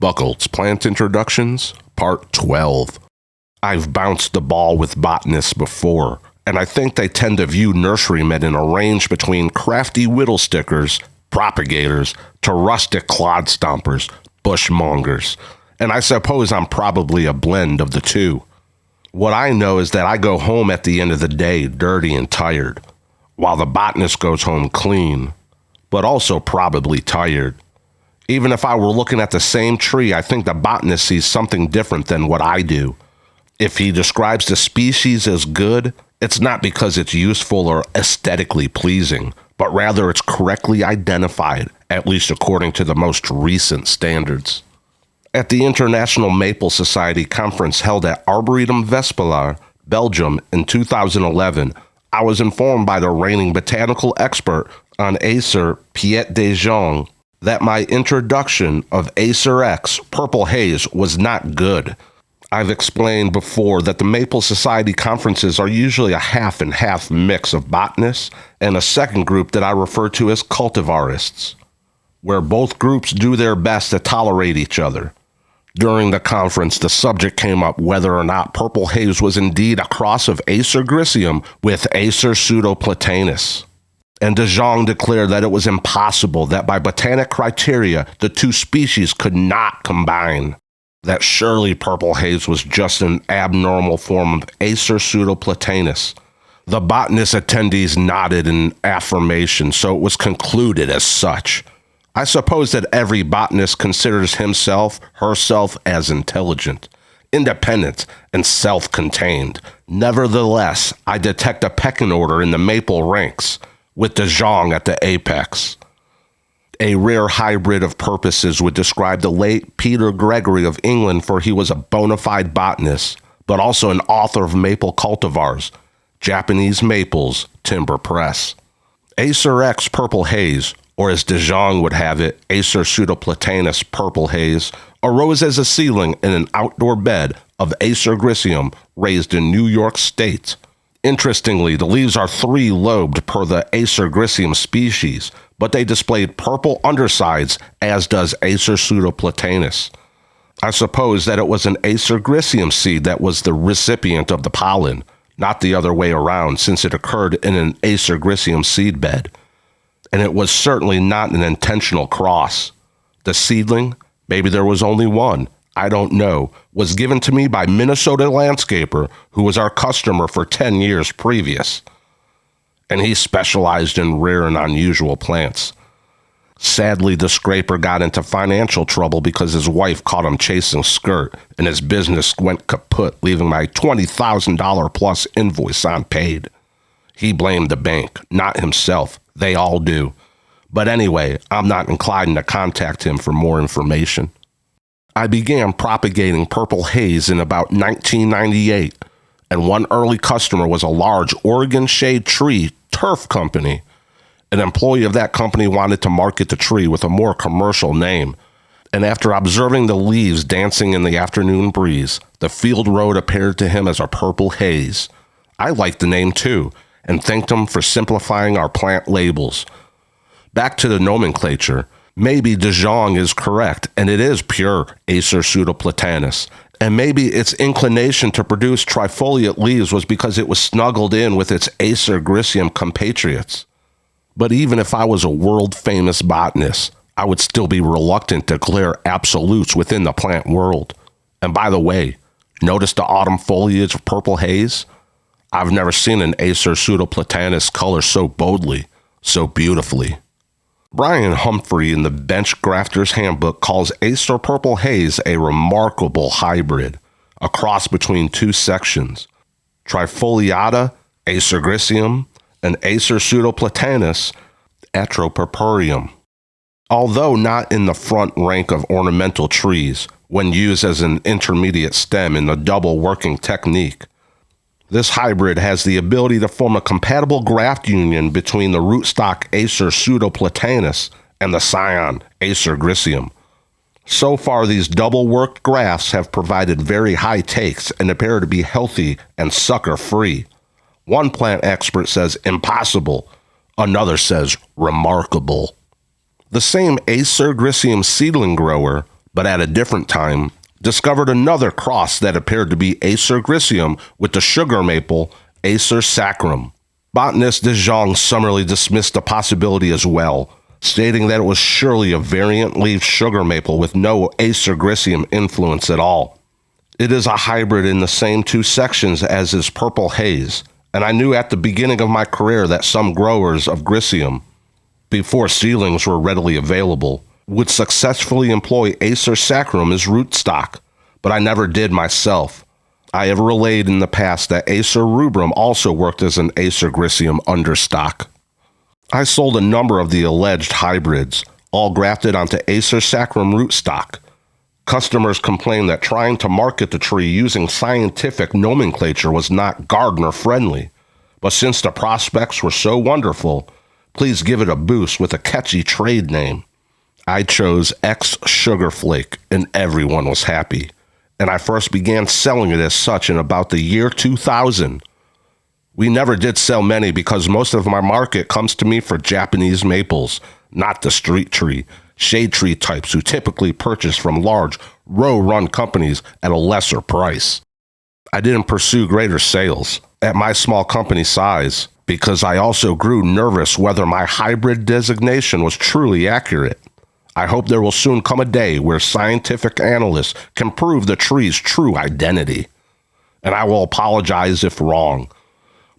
Buchholz Plant Introductions, Part 12. I've bounced the ball with botanists before, and I think they tend to view nurserymen in a range between crafty whittlestickers, propagators, to rustic clod stompers, bushmongers, and I suppose I'm probably a blend of the two. What I know is that I go home at the end of the day dirty and tired, while the botanist goes home clean, but also probably tired. Even if I were looking at the same tree, I think the botanist sees something different than what I do. If he describes the species as good, it's not because it's useful or aesthetically pleasing, but rather it's correctly identified, at least according to the most recent standards. At the International Maple Society conference held at Arboretum Vespelaar, Belgium in 2011, I was informed by the reigning botanical expert on Acer, Piet de Jong, that my introduction of Acer X Purple Haze was not good. I've explained before that the Maple Society conferences are usually a half and half mix of botanists and a second group that I refer to as cultivarists, where both groups do their best to tolerate each other. During the conference, the subject came up whether or not Purple Haze was indeed a cross of Acer griseum with Acer pseudoplatanus. And de Jong declared that it was impossible, that by botanic criteria, the two species could not combine, that surely Purple Haze was just an abnormal form of Acer pseudoplatanus. The botanist attendees nodded in affirmation, so it was concluded as such. I suppose that every botanist considers himself, herself as intelligent, independent, and self-contained. Nevertheless, I detect a pecking order in the maple ranks, with de Jong at the apex. A rare hybrid of purposes would describe the late Peter Gregory of England, for he was a bona fide botanist, but also an author of maple cultivars, Japanese Maples, Timber Press. Acer X Purple Haze, or as de Jong would have it, Acer pseudoplatanus Purple Haze, arose as a seedling in an outdoor bed of Acer griseum raised in New York State. Interestingly, the leaves are three-lobed per the Acer griseum species, but they displayed purple undersides, as does Acer pseudoplatanus. I suppose that it was an Acer griseum seed that was the recipient of the pollen, not the other way around, since it occurred in an Acer griseum seedbed. And it was certainly not an intentional cross. The seedling, maybe there was only one, I don't know, was given to me by Minnesota landscaper who was our customer for 10 years previous. And he specialized in rare and unusual plants. Sadly, the scraper got into financial trouble because his wife caught him chasing skirt, and his business went kaput, leaving my $20,000 plus invoice unpaid. He blamed the bank, not himself. They all do. But anyway, I'm not inclined to contact him for more information. I began propagating Purple Haze in about 1998, and one early customer was a large Oregon shade tree turf company. An employee of that company wanted to market the tree with a more commercial name, and after observing the leaves dancing in the afternoon breeze, the field road appeared to him as a Purple Haze. I liked the name too, and thanked him for simplifying our plant labels. Back to the nomenclature. Maybe de Jong is correct, and it is pure Acer pseudoplatanus. And maybe its inclination to produce trifoliate leaves was because it was snuggled in with its Acer griseum compatriots. But even if I was a world-famous botanist, I would still be reluctant to declare absolutes within the plant world. And by the way, notice the autumn foliage of Purple Haze? I've never seen an Acer pseudoplatanus color so boldly, so beautifully. Brian Humphrey in the Bench Grafter's Handbook calls Acer Purple Haze a remarkable hybrid, a cross between two sections, Trifoliata, Acer griseum, and Acer pseudoplatanus, Atropurpureum. Although not in the front rank of ornamental trees, when used as an intermediate stem in the double working technique, this hybrid has the ability to form a compatible graft union between the rootstock Acer pseudoplatanus and the scion Acer griseum. So far, these double-worked grafts have provided very high takes and appear to be healthy and sucker-free. One plant expert says impossible, another says remarkable. The same Acer griseum seedling grower, but at a different time, discovered another cross that appeared to be Acer griseum with the sugar maple Acer sacrum. Botanist de Jong summarily dismissed the possibility as well, stating that it was surely a variant-leaved sugar maple with no Acer griseum influence at all. It is a hybrid in the same two sections as is purple haze, and I knew at the beginning of my career that some growers of griseum, before seedlings were readily available, would successfully employ Acer sacrum as rootstock, but I never did myself. I have relayed in the past that Acer rubrum also worked as an Acer griseum understock. I sold a number of the alleged hybrids, all grafted onto Acer sacrum rootstock. Customers complained that trying to market the tree using scientific nomenclature was not gardener-friendly, but since the prospects were so wonderful, please give it a boost with a catchy trade name. I chose X Sugarflake, and everyone was happy, and I first began selling it as such in about the year 2000. We never did sell many because most of my market comes to me for Japanese maples, not the street tree, shade tree types who typically purchase from large, row-run companies at a lesser price. I didn't pursue greater sales at my small company size because I also grew nervous whether my hybrid designation was truly accurate. I hope there will soon come a day where scientific analysts can prove the tree's true identity. And I will apologize if wrong,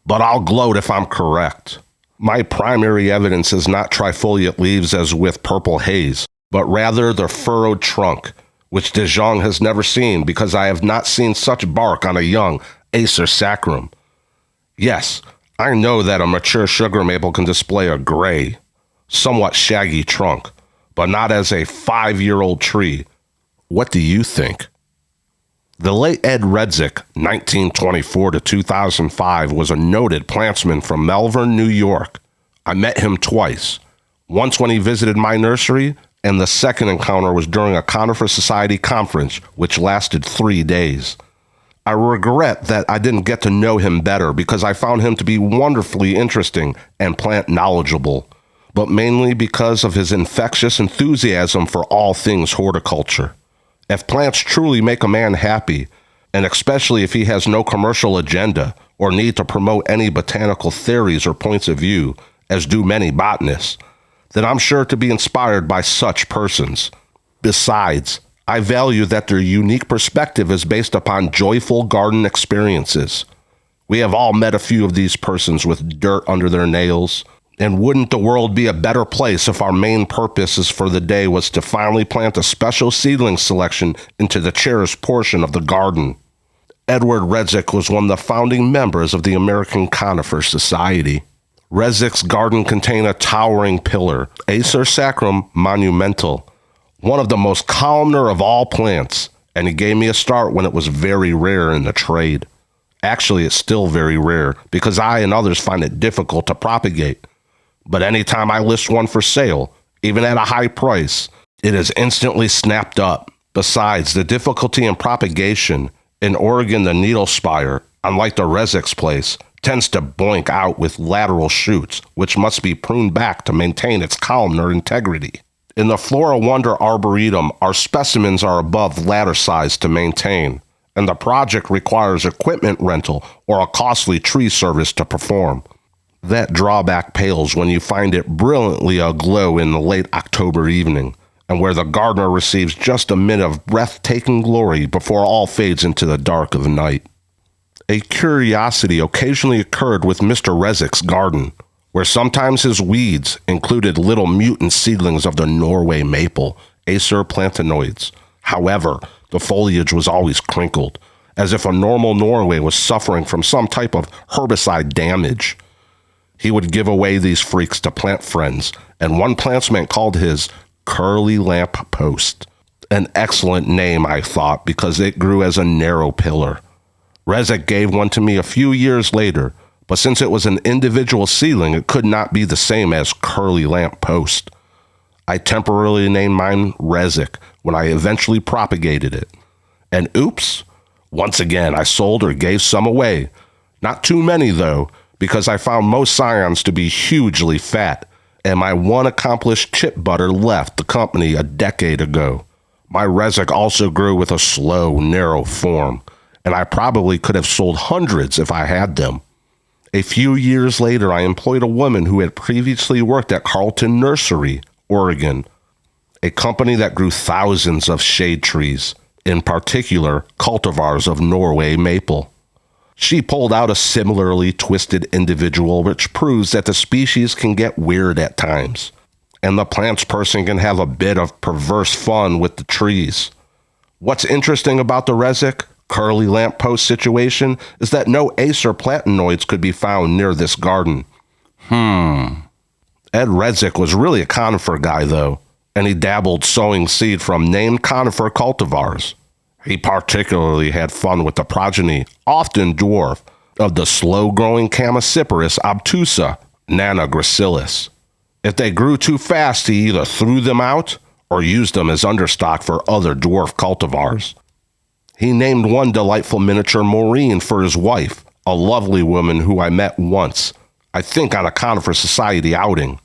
but I'll gloat if I'm correct. My primary evidence is not trifoliate leaves as with purple haze, but rather the furrowed trunk, which de Jong has never seen because I have not seen such bark on a young Acer sacrum. Yes, I know that a mature sugar maple can display a gray, somewhat shaggy trunk, but not as a 5-year-old tree. What do you think? The late Ed Resick, 1924 to 2005, was a noted plantsman from Malvern, New York. I met him twice, once when he visited my nursery, and the second encounter was during a Conifer Society conference, which lasted 3 days. I regret that I didn't get to know him better because I found him to be wonderfully interesting and plant knowledgeable, but mainly because of his infectious enthusiasm for all things horticulture. If plants truly make a man happy, and especially if he has no commercial agenda or need to promote any botanical theories or points of view, as do many botanists, then I'm sure to be inspired by such persons. Besides, I value that their unique perspective is based upon joyful garden experiences. We have all met a few of these persons with dirt under their nails, and wouldn't the world be a better place if our main purposes for the day was to finally plant a special seedling selection into the cherished portion of the garden? Edward Resick was one of the founding members of the American Conifer Society. Resick's garden contained a towering pillar, Acer sacrum monumental, one of the most columnar of all plants, and he gave me a start when it was very rare in the trade. Actually, it's still very rare because I and others find it difficult to propagate. But anytime I list one for sale, even at a high price, it is instantly snapped up. Besides, the difficulty in propagation, in Oregon the needle spire, unlike the Resick's place, tends to boink out with lateral shoots, which must be pruned back to maintain its columnar integrity. In the Flora Wonder Arboretum, our specimens are above ladder size to maintain, and the project requires equipment rental or a costly tree service to perform. That drawback pales when you find it brilliantly aglow in the late October evening, and where the gardener receives just a minute of breathtaking glory before all fades into the dark of night. A curiosity occasionally occurred with Mr. Resick's garden, where sometimes his weeds included little mutant seedlings of the Norway maple, Acer plantainoides. However, the foliage was always crinkled, as if a normal Norway was suffering from some type of herbicide damage. He would give away these freaks to plant friends, and one plantsman called his curly lamp post. An excellent name, I thought, because it grew as a narrow pillar. Resick gave one to me a few years later, but since it was an individual seedling, it could not be the same as curly lamp post. I temporarily named mine Resick when I eventually propagated it. And oops, once again I sold or gave some away. Not too many though, because I found most scions to be hugely fat, and my one accomplished chip butter left the company a decade ago. My Resick also grew with a slow, narrow form, and I probably could have sold hundreds if I had them. A few years later, I employed a woman who had previously worked at Carlton Nursery, Oregon, a company that grew thousands of shade trees, in particular cultivars of Norway maple. She pulled out a similarly twisted individual, which proves that the species can get weird at times, and the plants person can have a bit of perverse fun with the trees. What's interesting about the Resick curly lamppost situation is that no Acer platanoids could be found near this garden. Ed Resick was really a conifer guy, though, and he dabbled sowing seed from named conifer cultivars. He particularly had fun with the progeny, often dwarf, of the slow-growing Chamaecyparis obtusa, nanogracilis. If they grew too fast, he either threw them out or used them as understock for other dwarf cultivars. He named one delightful miniature Maureen for his wife, a lovely woman who I met once, I think on a Conifer Society outing.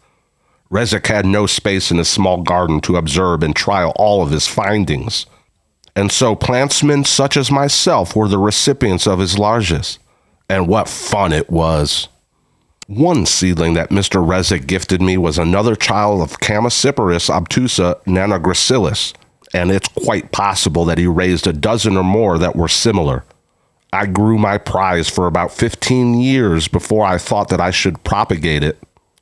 Resick had no space in his small garden to observe and trial all of his findings, and so plantsmen such as myself were the recipients of his largesse. And what fun it was! One seedling that Mr. Resick gifted me was another child of Chamaecyparis obtusa nanogracilis, and it's quite possible that he raised a dozen or more that were similar. I grew my prize for about 15 years before I thought that I should propagate it.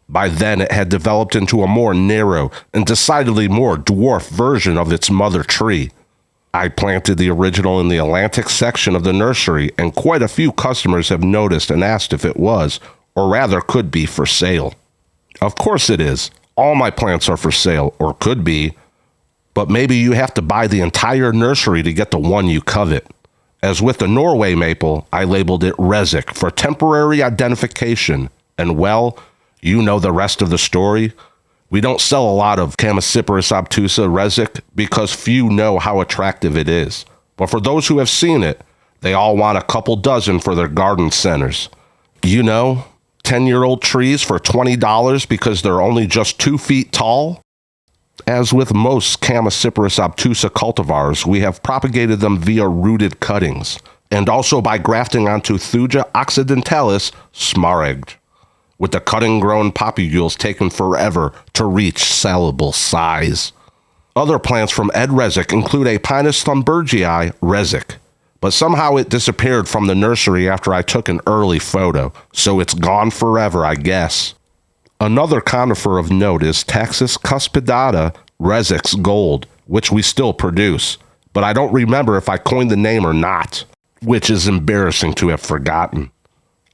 By then, it had developed into a more narrow and decidedly more dwarf version of its mother tree. I planted the original in the Atlantic section of the nursery, and quite a few customers have noticed and asked if it was, or rather could be, for sale. Of course it is. All my plants are for sale, or could be, but maybe you have to buy the entire nursery to get the one you covet. As with the Norway maple, I labeled it Resick for temporary identification, and well, you know the rest of the story. We don't sell a lot of Chamaecyparis obtusa Resick because few know how attractive it is. But for those who have seen it, they all want a couple dozen for their garden centers. You know, 10-year-old trees for $20 because they're only just 2 feet tall? As with most Chamaecyparis obtusa cultivars, we have propagated them via rooted cuttings, and also by grafting onto Thuja occidentalis smaragd, with the cutting-grown popules taken forever to reach salable size. Other plants from Ed Resick include a Pinus thunbergii Resick, but somehow it disappeared from the nursery after I took an early photo, so it's gone forever, I guess. Another conifer of note is Taxus cuspidata Resick's Gold, which we still produce, but I don't remember if I coined the name or not, which is embarrassing to have forgotten.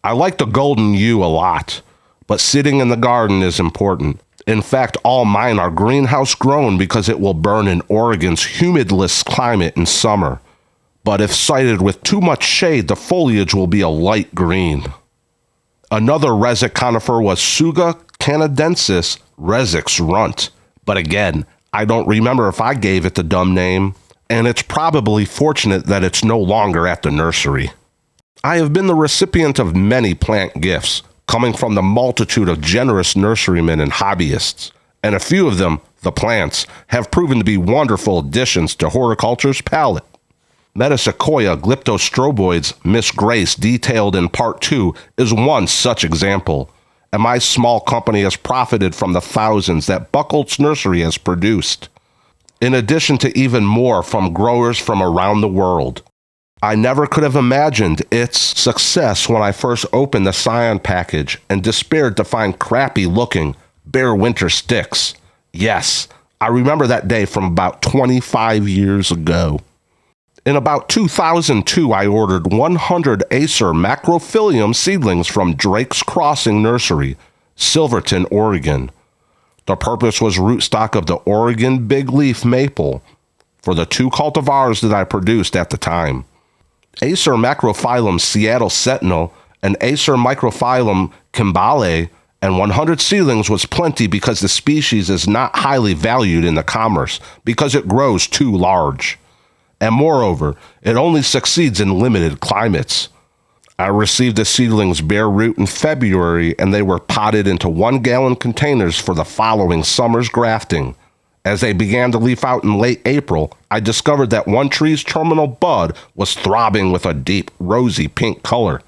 I like the golden hue a lot, but sitting in the garden is important. In fact, all mine are greenhouse grown because it will burn in Oregon's humidless climate in summer. But if sited with too much shade, the foliage will be a light green. Another Resick conifer was Suga canadensis Resick's Runt. But again, I don't remember if I gave it the dumb name, and it's probably fortunate that it's no longer at the nursery. I have been the recipient of many plant gifts, coming from the multitude of generous nurserymen and hobbyists, and a few of them, the plants, have proven to be wonderful additions to horticulture's palette. Metasequoia glyptostroboids Miss Grace, detailed in Part 2, is one such example, and my small company has profited from the thousands that Buchholz Nursery has produced, in addition to even more from growers from around the world. I never could have imagined its success when I first opened the Scion package and despaired to find crappy-looking, bare winter sticks. Yes, I remember that day from about 25 years ago. In about 2002, I ordered 100 Acer macrophyllum seedlings from Drake's Crossing Nursery, Silverton, Oregon. The purpose was rootstock of the Oregon big leaf maple for the 2 cultivars that I produced at the time. Acer macrophyllum Seattle Sentinel and Acer microphyllum Kimbale and 100 seedlings was plenty because the species is not highly valued in the commerce because it grows too large. And moreover, it only succeeds in limited climates. I received the seedlings bare root in February, and they were potted into 1-gallon containers for the following summer's grafting. As they began to leaf out in late April, I discovered that one tree's terminal bud was throbbing with a deep, rosy pink color.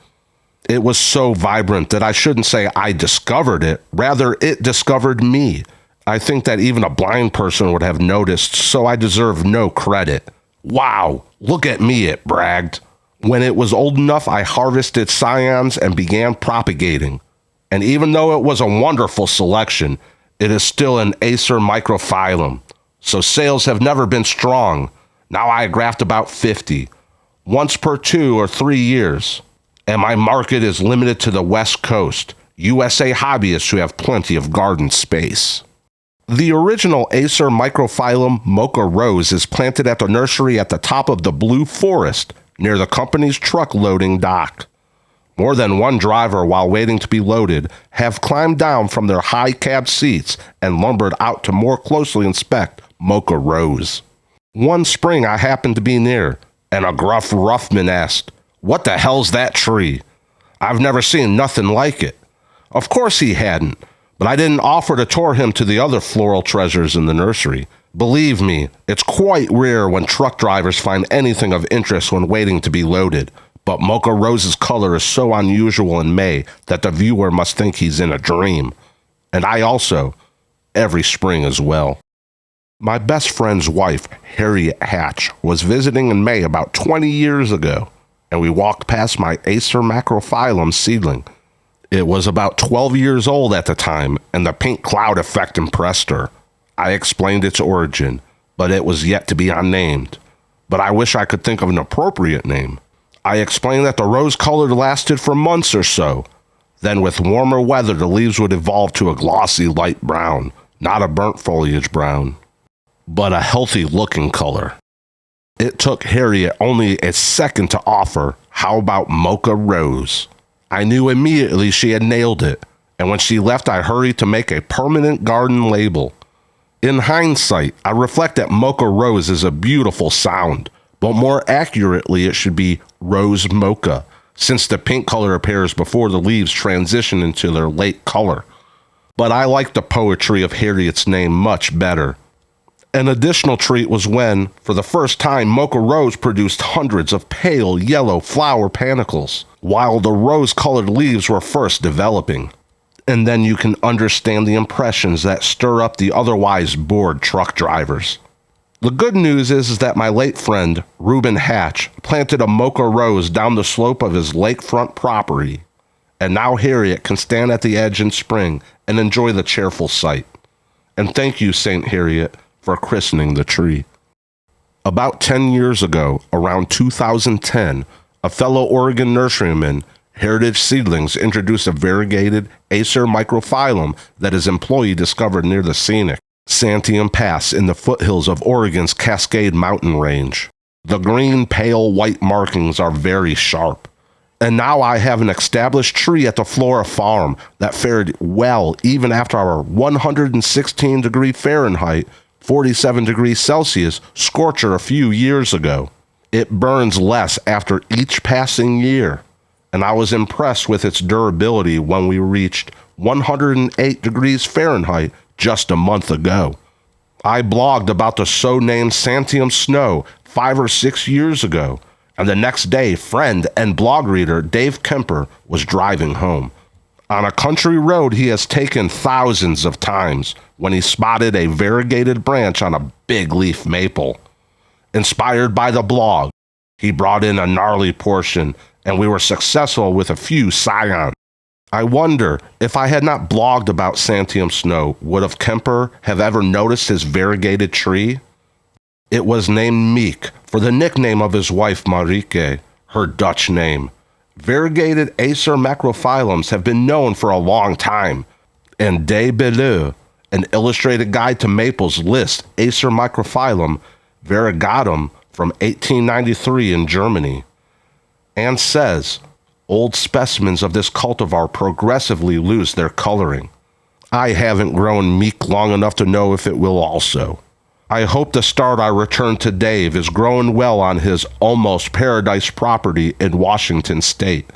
It was so vibrant that I shouldn't say I discovered it, rather it discovered me. I think that even a blind person would have noticed, so I deserve no credit. Wow, look at me, it bragged. When it was old enough, I harvested scions and began propagating. And even though it was a wonderful selection, it is still an Acer microphyllum, so sales have never been strong. Now I graft about 50, once per 2 or 3 years. And my market is limited to the West Coast, USA hobbyists who have plenty of garden space. The original Acer microphyllum Mocha Rose is planted at the nursery at the top of the Blue Forest, near the company's truck loading dock. More than one driver, while waiting to be loaded, have climbed down from their high cab seats and lumbered out to more closely inspect Mocha Rose. One spring I happened to be near, and a gruff roughman asked, "What the hell's that tree? I've never seen nothing like it." Of course he hadn't, but I didn't offer to tour him to the other floral treasures in the nursery. Believe me, it's quite rare when truck drivers find anything of interest when waiting to be loaded. But Mocha Rose's color is so unusual in May that the viewer must think he's in a dream. And I also, every spring as well. My best friend's wife, Harriet Hatch, was visiting in May about 20 years ago, and we walked past my Acer macrophyllum seedling. It was about 12 years old at the time, and the pink cloud effect impressed her. I explained its origin, but it was yet to be unnamed. But I wish I could think of an appropriate name. I explained that the rose color lasted for months or so. Then with warmer weather, the leaves would evolve to a glossy light brown, not a burnt foliage brown, but a healthy looking color. It took Harriet only a second to offer, "How about Mocha Rose?" I knew immediately she had nailed it, and when she left, I hurried to make a permanent garden label. In hindsight, I reflect that Mocha Rose is a beautiful sound, but more accurately it should be Rose Mocha, since the pink color appears before the leaves transition into their late color. But I like the poetry of Harriet's name much better. An additional treat was when, for the first time, Mocha Rose produced hundreds of pale yellow flower panicles, while the rose-colored leaves were first developing. And then you can understand the impressions that stir up the otherwise bored truck drivers. The good news is that my late friend, Reuben Hatch, planted a Mocha Rose down the slope of his lakefront property, and now Harriet can stand at the edge in spring and enjoy the cheerful sight. And thank you, St. Harriet, for christening the tree. About 10 years ago, around 2010, a fellow Oregon nurseryman, Heritage Seedlings, introduced a variegated Acer microphyllum that his employee discovered near the scenic Sanum Pass in the foothills of Oregon's Cascade Mountain Range. The green, pale white markings are very sharp. And now I have an established tree at the Flora farm that fared well even after our 116 degree Fahrenheit, 47 degrees Celsius scorcher a few years ago. It burns less after each passing year, and I was impressed with its durability when we reached 108 degrees Fahrenheit just a month ago. I blogged about the so-named Santium snow 5 or 6 years ago, and the next day, friend and blog reader Dave Kemper was driving home. On a country road he has taken thousands of times when he spotted a variegated branch on a big leaf maple. Inspired by the blog, he brought in a gnarly portion, and we were successful with a few scions. I wonder, if I had not blogged about Santium snow, would have Kemper have ever noticed his variegated tree? It was named Meek, for the nickname of his wife Marieke, her Dutch name. Variegated Acer macrophyllums have been known for a long time, and De Belleux, an illustrated guide to maples, lists Acer microphyllum variegatum from 1893 in Germany, and says, old specimens of this cultivar progressively lose their coloring. I haven't grown Meek long enough to know if it will also. I hope the start I returned to Dave is growing well on his almost paradise property in Washington State,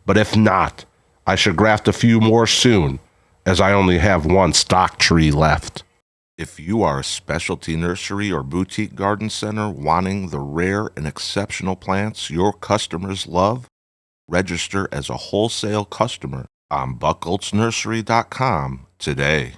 but if not, I should graft a few more soon, as I only have one stock tree left. If you are a specialty nursery or boutique garden center wanting the rare and exceptional plants your customers love, register as a wholesale customer on buchholznursery.com today.